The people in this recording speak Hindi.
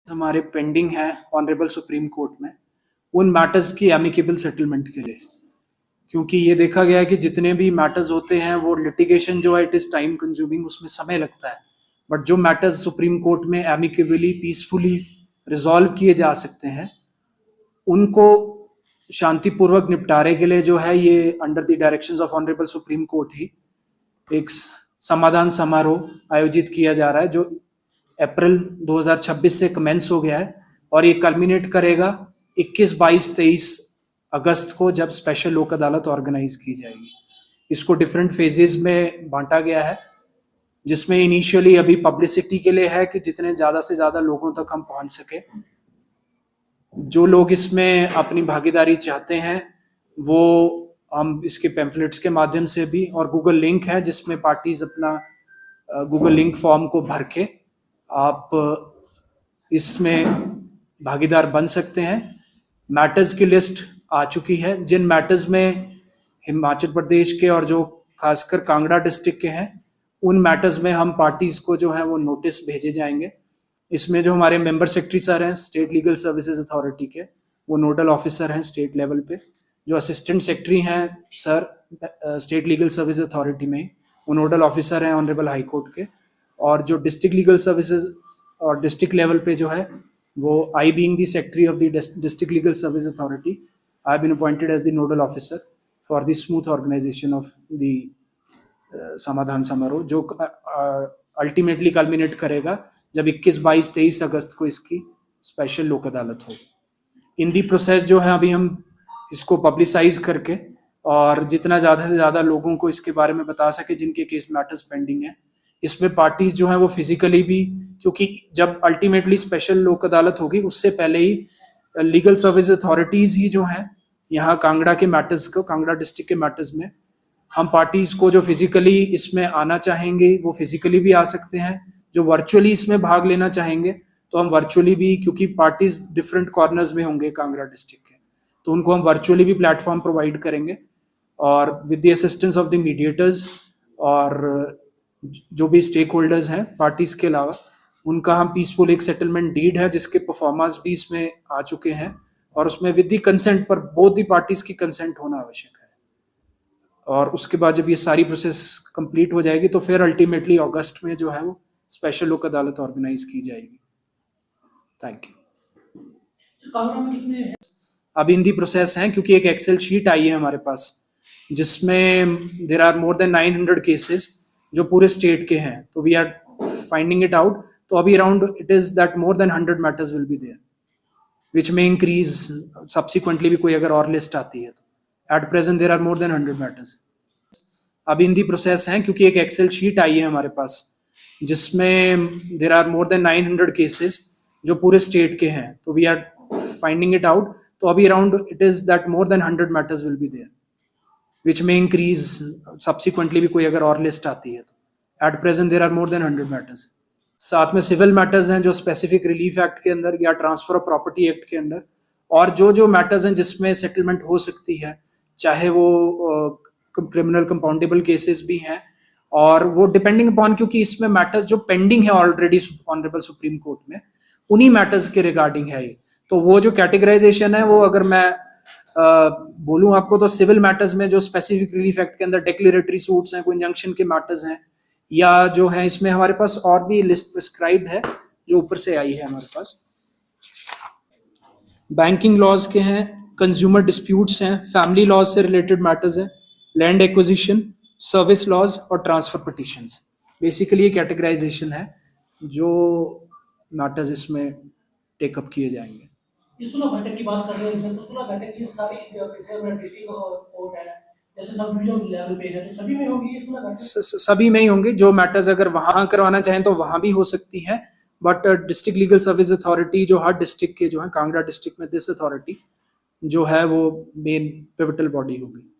हमारे पेंडिंग है ऑनरेबल सुप्रीम कोर्ट में उन मैटर्स की एमिकेबल सेटलमेंट के लिए, क्योंकि ये देखा गया है कि जितने भी मैटर्स होते हैं वो लिटिगेशन जो है इट इज टाइम कंज्यूमिंग, उसमें समय लगता है। बट जो मैटर्स सुप्रीम कोर्ट में एमिकेबली पीसफुली रिजॉल्व किए जा सकते हैं उनको शांतिपूर्वक निपटारे के लिए जो है ये under the directions of honourable supreme court ही एक समाधान समारोह आयोजित किया जा रहा है जो अप्रैल 2026 से कमेंस हो गया है और ये कल्मिनेट करेगा 21, 22, 23 अगस्त को जब स्पेशल लोक अदालत ऑर्गेनाइज की जाएगी। इसको डिफरेंट फेजेस में बांटा गया है, जिसमें इनिशियली अभी पब्लिसिटी के लिए है कि जितने ज़्यादा से ज़्यादा लोगों तक हम पहुंच सके। जो लोग इसमें अपनी भागीदारी चाहते हैं वो हम इसके पैम्फलेट्स के माध्यम से भी, और गूगल लिंक है जिसमें पार्टीज अपना गूगल लिंक फॉर्म को भर के आप इसमें भागीदार बन सकते हैं। मैटर्स की लिस्ट आ चुकी है, जिन मैटर्स में हिमाचल प्रदेश के और जो खासकर कांगड़ा डिस्ट्रिक्ट के हैं उन मैटर्स में हम पार्टीज को जो है वो नोटिस भेजे जाएंगे। इसमें जो हमारे मेंबर सेक्रेटरी सर हैं स्टेट लीगल सर्विसेज अथॉरिटी के, वो नोडल ऑफिसर हैं स्टेट लेवल पे। जो असिस्टेंट सेक्रेटरी हैं sir state legal service authority में, वो नोडल ऑफिसर हैं ऑनरेबल हाई कोर्ट के। और जो डिस्ट्रिक्ट लीगल सर्विसेज और डिस्ट्रिक्ट लेवल पे जो है वो I being the secretary of the district legal service authority, I have been appointed as the nodal officer for the smooth organisation of the समाधान समारोह, जो अल्टीमेटली कल्मिनेट करेगा जब 21, 22, 23 अगस्त को इसकी स्पेशल लोक अदालत होगी। इन दी प्रोसेस जो है अभी हम इसको पब्लिसाइज करके और जितना ज़्यादा से ज़्यादा लोगों को इसके बारे में बता सके जिनके केस मैटर्स पेंडिंग है। इसमें पार्टीज जो है वो फिजिकली भी, क्योंकि जब अल्टीमेटली स्पेशल लोक अदालत होगी उससे पहले ही लीगल सर्विस अथॉरिटीज ही जो हैं यहाँ कांगड़ा के मैटर्स को, कांगड़ा डिस्ट्रिक्ट के मैटर्स में हम पार्टीज को जो फिजिकली इसमें आना चाहेंगे वो फिजिकली भी आ सकते हैं। जो वर्चुअली इसमें भाग लेना चाहेंगे तो हम वर्चुअली भी, क्योंकि पार्टीज डिफरेंट कॉर्नर्स में होंगे कांगड़ा डिस्ट्रिक्ट के, तो उनको हम वर्चुअली भी प्लेटफॉर्म प्रोवाइड करेंगे और with the assistance of the mediators और जो भी स्टेक होल्डर्स हैं पार्टीज के अलावा, उनका हम पीसफुल एक सेटलमेंट डीड है जिसके परफॉर्मेंस भी इसमें आ चुके हैं और उसमें विद द कंसेंट पर बोथ द पार्टीज की कंसेंट होना आवश्यक है। और उसके बाद जब ये सारी प्रोसेस कंप्लीट हो जाएगी तो फिर अल्टीमेटली अगस्त में जो है वो स्पेशल लोक अदालत ऑर्गेनाइज की जाएगी। Thank you. अब इन दी प्रोसेस हैं, क्योंकि एक एक्सेल शीट आई है हमारे पास जिसमें there are more than 900 cases जो पूरे स्टेट के हैं, तो we are finding it out. तो अभी around it is that more than 100 matters will be there which में इंक्रीज सब्सिक्वेंटली भी कोई अगर और लिस्ट आती है तो। At present there are more than 100 matters. अब इन दी प्रोसेस हैं, क्योंकि एक एक्सेल शीट आई है हमारे पास जिसमें there are more than 900 cases जो पूरे स्टेट के हैं, तो we are finding it out. तो अभी around it is that more than 100 matters will be there which में इंक्रीज सब्सिक्वेंटली भी कोई अगर और लिस्ट आती है तो। At present there are more than 100 matters. साथ में सिविल मैटर्स हैं जो स्पेसिफिक रिलीफ एक्ट के अंदर या ट्रांसफर ऑफ प्रॉपर्टी एक्ट के अंदर, और जो मैटर्स हैं जिसमें सेटलमेंट हो सकती है, चाहे वो क्रिमिनल कंपाउंडेबल केसेस भी हैं, और वो डिपेंडिंग अपॉन, क्योंकि इसमें मैटर्स जो पेंडिंग है ऑलरेडी ऑनरेबल सुप्रीम कोर्ट में उन्हीं मैटर्स के रिगार्डिंग है ये। तो वो जो कैटेगराइजेशन है वो अगर मैं बोलूं आपको तो सिविल मैटर्स में जो स्पेसिफिक रिलीफ एक्ट के अंदर डिक्लेरेटरी सूट्स हैं, कोई इंजंक्शन के मैटर्स हैं, या जो है इसमें हमारे पास और भी लिस्ट प्रिस्क्राइब्ड है जो ऊपर से आई है हमारे पास। बैंकिंग लॉज के हैं, कंज्यूमर डिस्प्यूट्स हैं, फैमिली लॉज से रिलेटेड मैटर्स हैं, लैंड एक्विजिशन, सर्विस लॉज और ट्रांसफर पिटिशंस। बेसिकली ये कैटेगराइजेशन है जो मैटर्स इसमें टेकअप किए जाएंगे। ये 16 बैठक की बात कर रहे हैं, तो 16 बैठक की सारी डिस्ट्रिक्ट कोर्ट है, जैसे सब डिवीजन लेवल पे है, तो सभी में होंगी ये 16 बैठक? सभी में ही होंगे। जो मैटर्स अगर वहां करवाना चाहें तो वहां भी हो सकती है, but district legal service authority जो हर डिस्ट्रिक्ट के जो है, कांगड़ा डिस्ट्रिक्ट में दिस अथॉरिटी जो है वो मेन पिवटल बॉडी होगी।